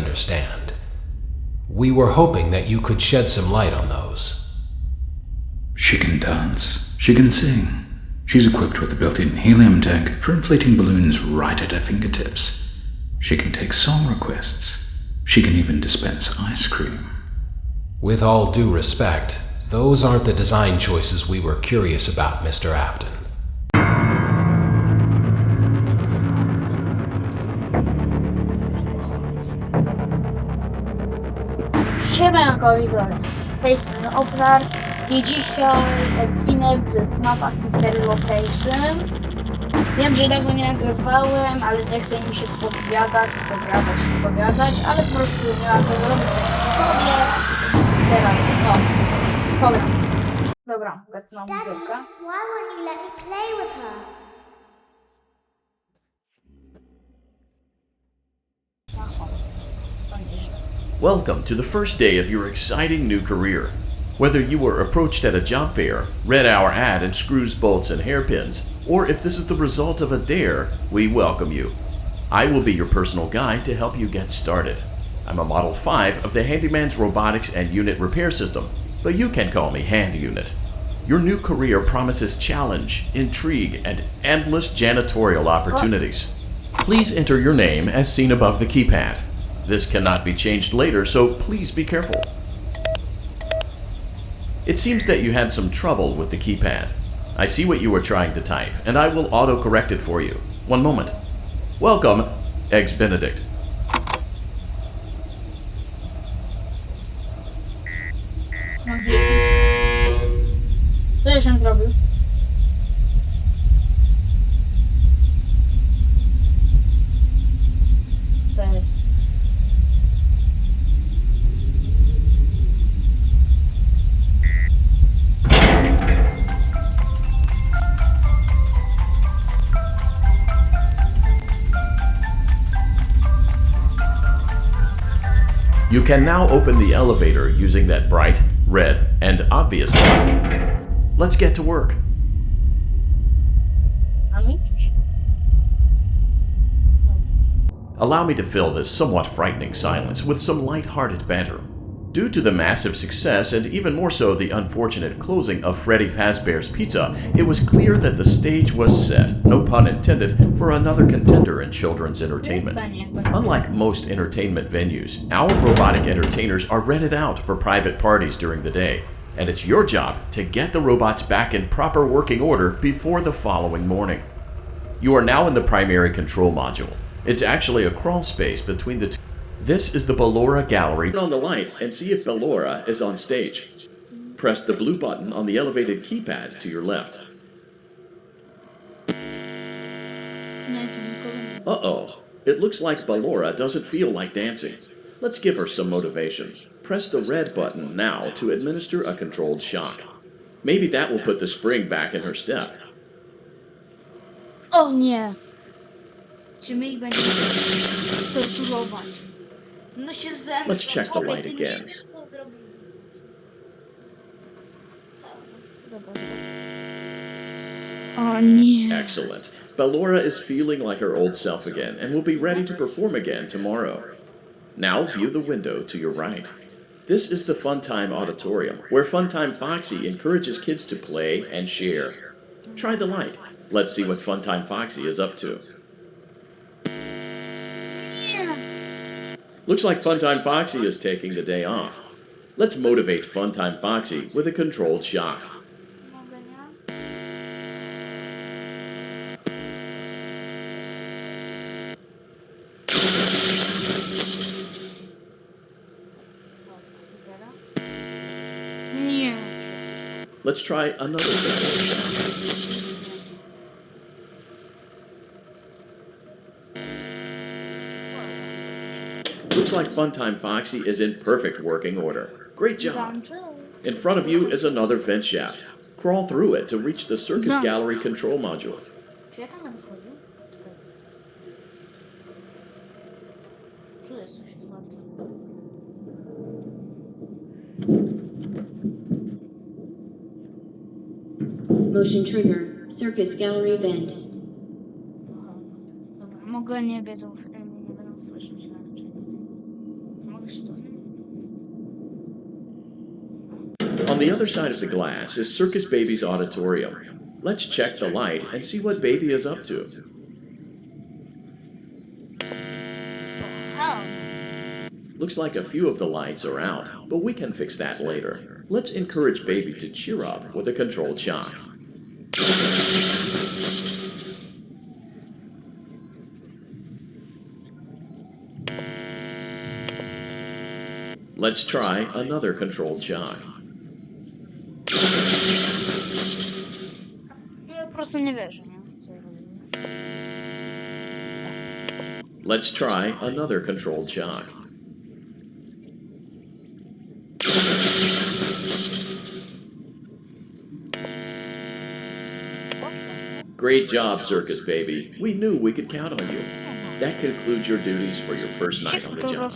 understand. We were hoping that you could shed some light on those. She can dance. She can sing. She's equipped with a built-in helium tank for inflating balloons right at her fingertips. She can take song requests. She can even dispense ice cream. With all due respect, those aren't the design choices we were curious about, Mr. Afton. Siemanko widzowie, z tej strony Oprar i dzisiaj odcinek z fnafie Location. Wiem, że dawno nie nagrywałem, ale nie chcę mi się spowiadać, ale po prostu miałam to robić sobie. Teraz to program. Dobra, wetnę gierkę. Why won't you let me play with her? Welcome to the first day of your exciting new career. Whether you were approached at a job fair, read our ad in screws, bolts, and hairpins, or if this is the result of a dare, we welcome you. I will be your personal guide to help you get started. I'm a Model 5 of the Handyman's Robotics and Unit Repair System, but you can call me Hand Unit. Your new career promises challenge, intrigue, and endless janitorial opportunities. Please enter your name as seen above the keypad. This cannot be changed later, so please be careful. It seems that you had some trouble with the keypad. I see what you were trying to type, and I will auto-correct it for you. One moment. Welcome, Eggs Benedict. Co jeszcze zrobił? Co jest? You can now open the elevator using that bright, red, and obvious button. Let's get to work. Allow me to fill this somewhat frightening silence with some light-hearted banter. Due to the massive success, and even more so the unfortunate closing of Freddy Fazbear's Pizza, it was clear that the stage was set, no pun intended, for another contender in children's entertainment. Unlike most entertainment venues, our robotic entertainers are rented out for private parties during the day, and it's your job to get the robots back in proper working order before the following morning. You are now in the primary control module. It's actually a crawl space between the two. This is the Ballora Gallery. Turn on the light and see if Ballora is on stage. Press the blue button on the elevated keypad to your left. Uh-oh. It looks like Ballora doesn't feel like dancing. Let's give her some motivation. Press the red button now to administer a controlled shock. Maybe that will put the spring back in her step. O nie! Czy my ich będziemy torturować? No się zemszczą. Let's check the light again. O nie. Excellent. Ballora is feeling like her old self again and will be ready to perform again tomorrow. Now view the window to your right. This is the Funtime Auditorium, where Funtime Foxy encourages kids to play and share. Try the light. Let's see what Funtime Foxy is up to. Looks like Funtime Foxy is taking the day off. Let's motivate Funtime Foxy with a controlled shock. Nie. Let's try another controlled shock. Looks like Funtime Foxy is in perfect working order. Great job! In front of you is another vent shaft. Crawl through it to reach the Circus Gallery control module. Czy ja tam będę schodził? Czekaj. Tu jest coś otwarte. Motion trigger. Circus gallery vent. Aha. Dobra, mogę nie będą słyszeć raczej. mogę się to... On the other side of the glass is Circus Baby's auditorium. Let's check the light and see what Baby is up to. Aha. Looks like a few of the lights are out, but we can fix that later. Let's encourage Baby to cheer up with a controlled shock. Let's try another controlled shock. Ja po prostu nie wierzę, nie? Co ja robię? Let's try another controlled shock. Great job, Circus Baby. We knew we could count on you. That concludes your duties for your first night on the job.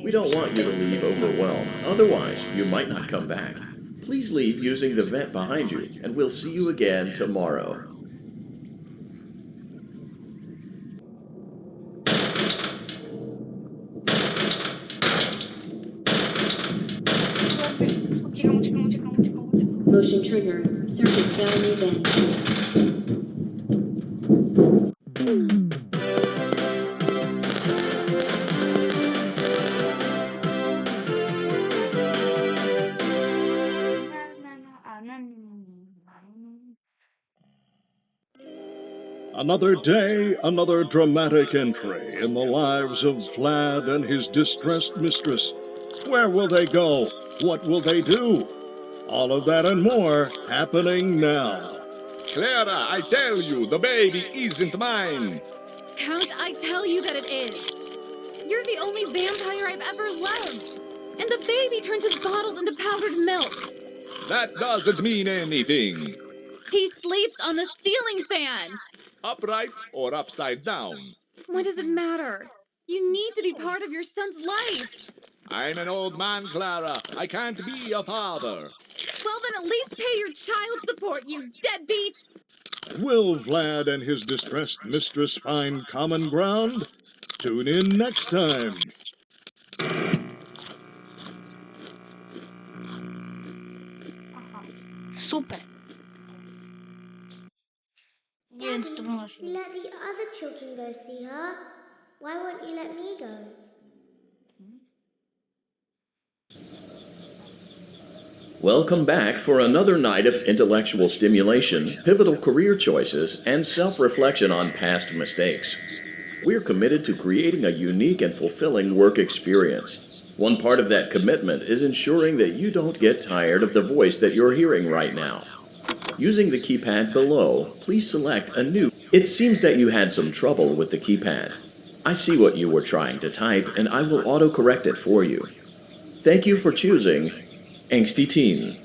We don't want you to leave overwhelmed. Otherwise, you might not come back. Please leave using the vent behind you, and we'll see you again tomorrow. Uciekam. Motion trigger. Circus gallery vent. Another day, another dramatic entry in the lives of Vlad and his distressed mistress. Where will they go? What will they do? All of that and more happening now. Clara, I tell you, the baby isn't mine. Count, I tell you that it is. You're the only vampire I've ever loved. And the baby turns his bottles into powdered milk. That doesn't mean anything. He sleeps on the ceiling fan. Upright or upside down. What does it matter? You need to be part of your son's life. I'm an old man, Clara. I can't be a father. Well, then at least pay your child support, you deadbeat. Will Vlad and his distressed mistress find common ground? Tune in next time. Super. Nie wiem, co to Daddy, wnosi. you let the other children go see her. Why won't you let me go? Welcome back for another night of intellectual stimulation, pivotal career choices, and self-reflection on past mistakes. We're committed to creating a unique and fulfilling work experience. One part of that commitment is ensuring that you don't get tired of the voice that you're hearing right now. Using the keypad below, please select a new. It seems that you had some trouble with the keypad. I see what you were trying to type, and I will autocorrect it for you. Thank you for choosing Angsty Teen.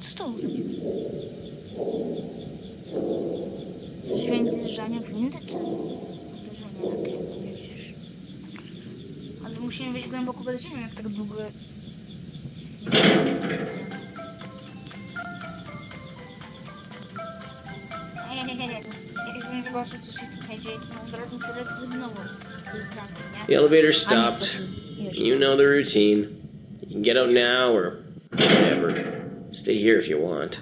Co to za dźwięk? Dźwięk zjeżdżania windy, czy uderzenia jakiego, nie widzisz? Ale musimy być głęboko pod ziemią, jak tak długo... Jakbym zobaczył, co się tutaj dzieje, to bym od razu zrezygnował z tej pracy, nie? The elevator stopped. You know the routine. You can get out now or whatever. Stay here if you want.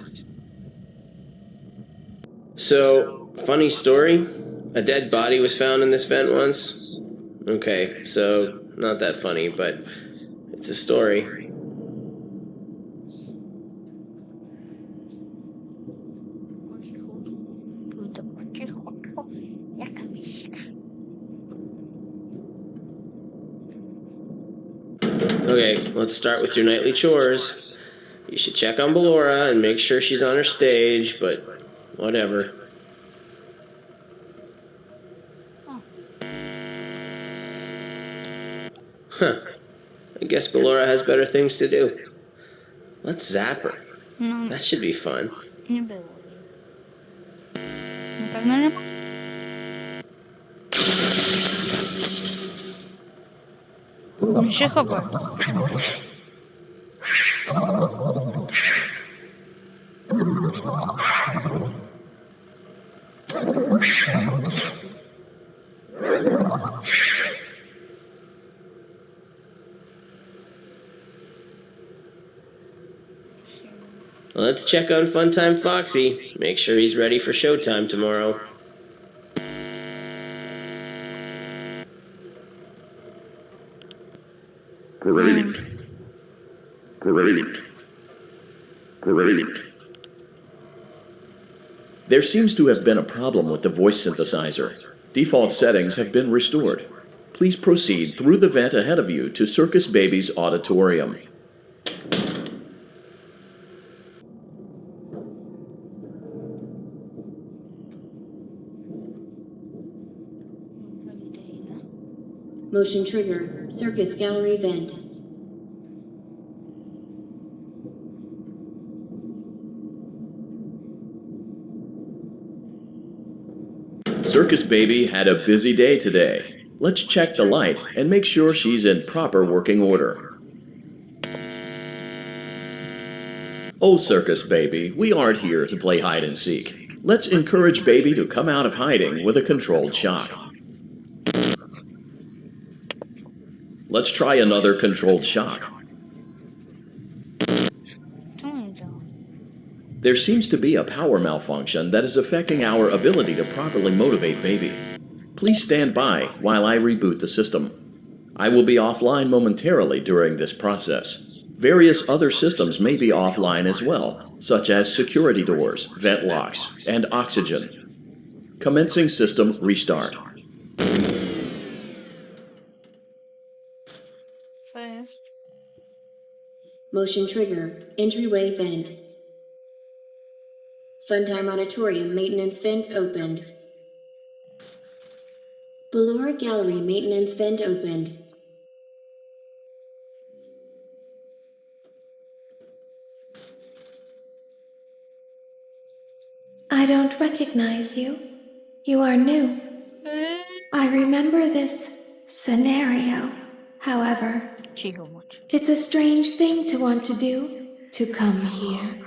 So, funny story. A dead body was found in this vent once. Okay, so not that funny, but it's a story. Jaka miśka. Okay, let's start with your nightly chores. You should check on Ballora and make sure she's on her stage, but whatever. Huh. I guess Ballora has better things to do. Let's zap her. No, That should be fun. nie było. Na pewno nie ma. On się chowa. Let's check on Funtime Foxy. Make sure he's ready for showtime tomorrow. Great. Great. Great. There seems to have been a problem with the voice synthesizer. Default settings have been restored. Please proceed through the vent ahead of you to Circus Baby's auditorium. Motion trigger. Circus gallery vent. Circus Baby had a busy day today. Let's check the light and make sure she's in proper working order. Oh, Circus Baby, we aren't here to play hide and seek. Let's encourage Baby to come out of hiding with a controlled shock. Let's try another controlled shock. There seems to be a power malfunction that is affecting our ability to properly motivate Baby. Please stand by while I reboot the system. I will be offline momentarily during this process. Various other systems may be offline as well, such as security doors, vent locks, and oxygen. Commencing system restart. Motion trigger. Entryway vent. Funtime auditorium maintenance vent opened. Ballora gallery maintenance vent opened. I don't recognize you. You are new. I remember this scenario. However, it's a strange thing to want to do, to come here.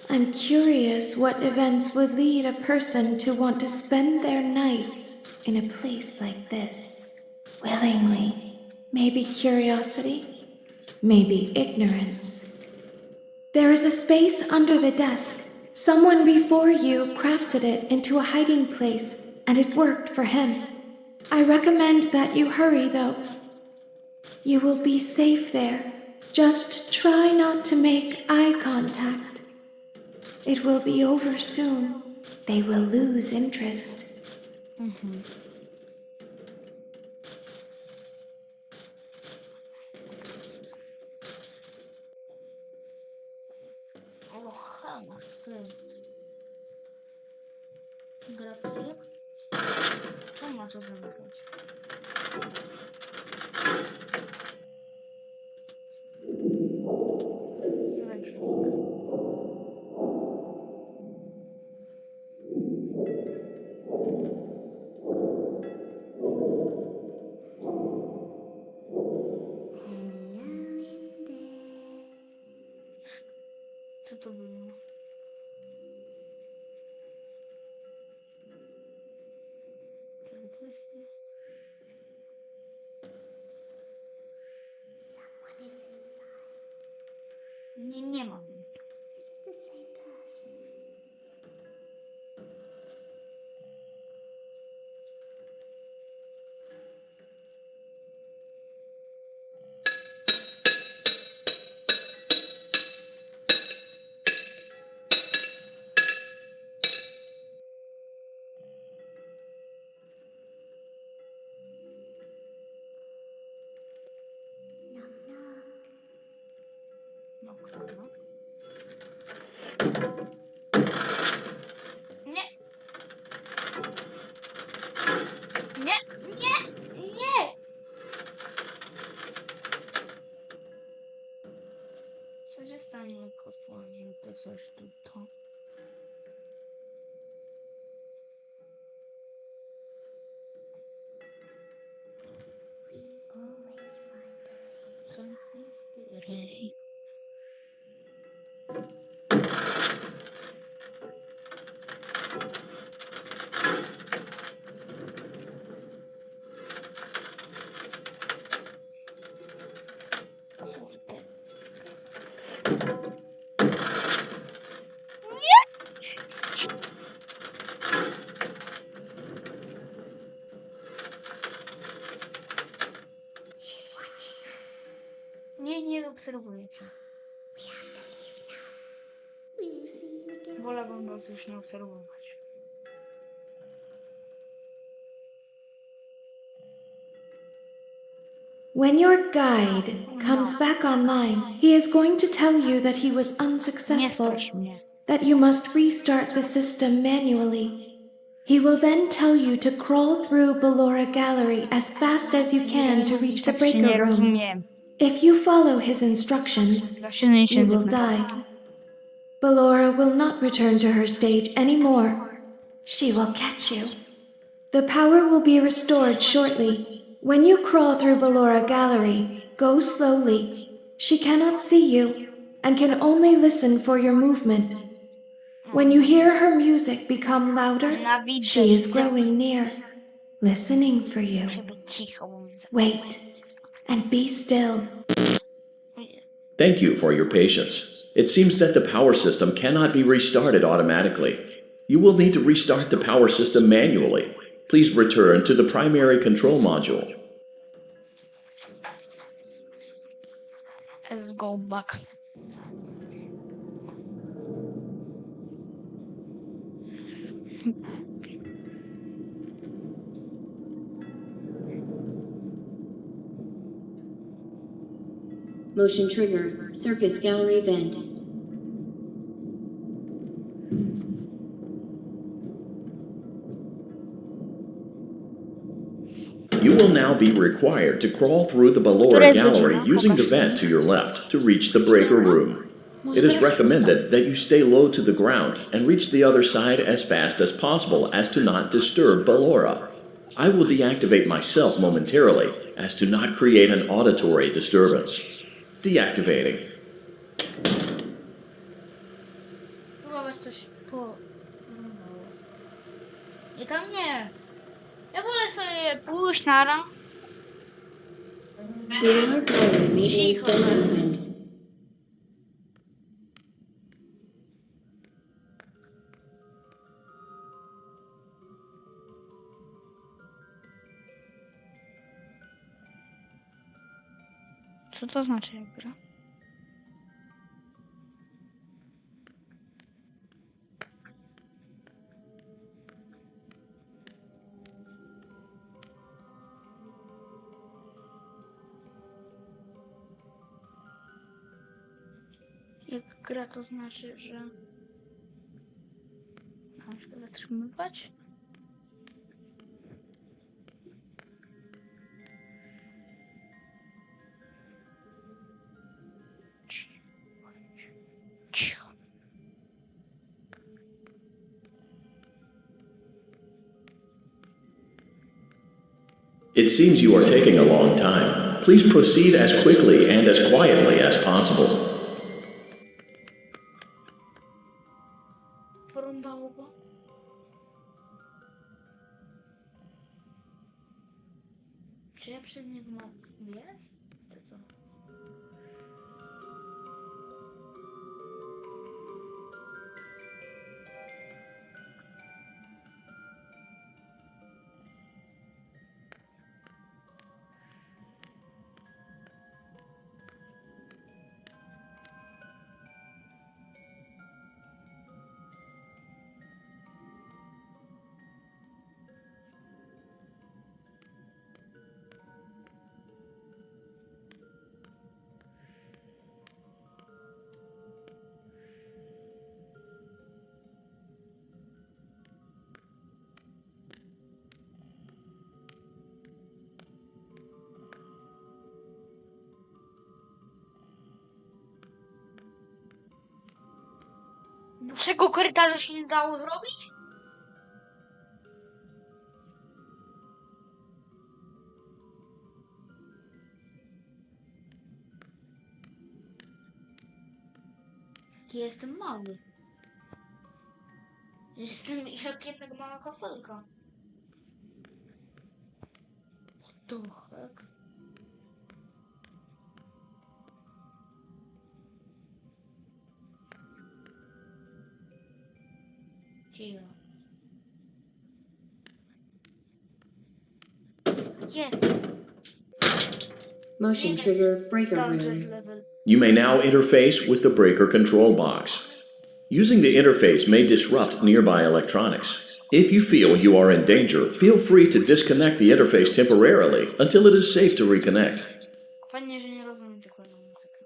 I'm curious what events would lead a person to want to spend their nights in a place like this. Willingly. Maybe curiosity. Maybe ignorance. There is a space under the desk. Someone before you crafted it into a hiding place, and it worked for him. I recommend that you hurry, though. You will be safe there. Just try not to make eye contact. It will be over soon. They will lose interest. Co to jest? Grafik? Czemu ma to zamykać? Co to było? Nie mam. Nie. Nie, nie, nie. Co się stanie, jak otworzy to coś tutaj? Co jest rej? We will see you again. Wolałbym was już nie obserwować. When your guide comes back online, he is going to tell you that he was Nie unsuccessful, stać mnie. that you must restart the system manually. He will then tell you to crawl through Ballora Gallery as fast as you can to reach the Tak się nie breaker room. rozumiem. If you follow his instructions, you will die. Ballora will not return to her stage anymore. She will catch you. The power will be restored shortly. When you crawl through Ballora Gallery, go slowly. She cannot see you and can only listen for your movement. When you hear her music become louder, she is growing near, listening for you. Muszę być cicho, bo mi Wait and be still. Thank you for your patience. It seems that the power system cannot be restarted automatically. You will need to restart the power system manually. Please return to the primary control module. Let's go back. Motion trigger. Circus gallery vent. You will now be required to crawl through the Ballora Gallery using the vent to your left to reach the breaker room. It is recommended that you stay low to the ground and reach the other side as fast as possible as to not disturb Ballora. I will deactivate myself momentarily as to not create an auditory disturbance. Deactivating. Chyba was coś po... Nie tam nie. Ja wolę sobie pójść nara. Ballora gallery maintenance vent opened. Co to znaczy jak gra? Jak gra to znaczy, że mam się zatrzymywać? Cicho. It seems you are taking a long time. Please proceed as quickly and as quietly as possible. Porąbało go. Czy ja przez niego mam biec? Czy co? Dłuższego korytarza się nie dało zrobić? Jestem mały. Jestem jak jednego mała kafelka. What the heck? Jest. Motion trigger breaker room. Level. You may now interface with the breaker control box. Using the interface may disrupt nearby electronics. If you feel you are in danger, feel free to disconnect the interface temporarily until it is safe to reconnect. Fajnie, że nie rozumiem tego muzyki.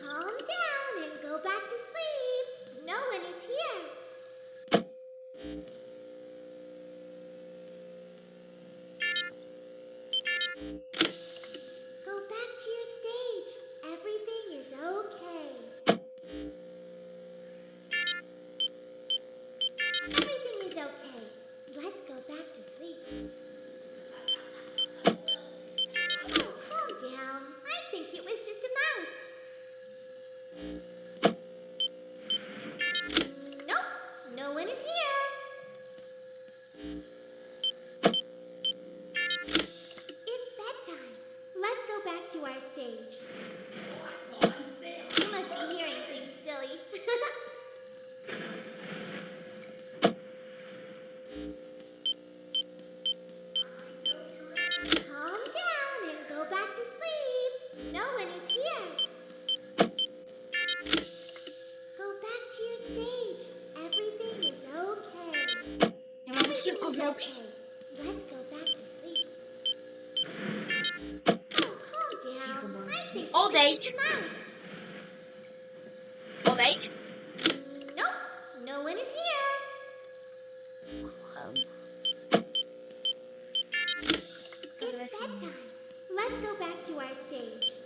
Calm down and go back to sleep. No one is here. Go back to your stage. Everything is okay. Everything is okay. Let's go back to sleep. Oh, calm down. I think it was just a mouse. Nope, no one is here. It's bedtime. Let's go back to our stage. You must be hearing things, silly. Calm down and go back to sleep. No one is here. Go back to your stage. Everything is okay. Ja mogę wszystko zrobić. Let's go back to sleep. Oh, calm down. I think Odejdź. it's a mouse. Odejdź. Nope, no one is here. It's bedtime. Let's go back to our stage.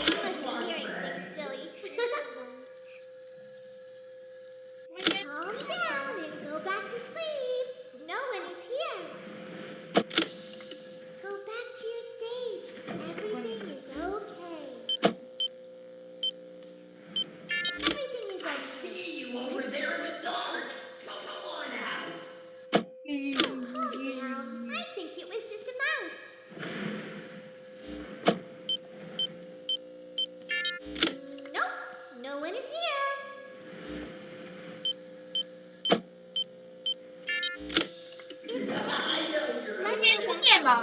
You must be hearing things, silly. Calm down and go back to sleep. No one is here. Go back to your stage. Everything is okay. Everything is okay. You over there in the dark. Come on out. Oh, calm down. I think it was just a mouse. Nope, no one is here. No nie, tu nie ma.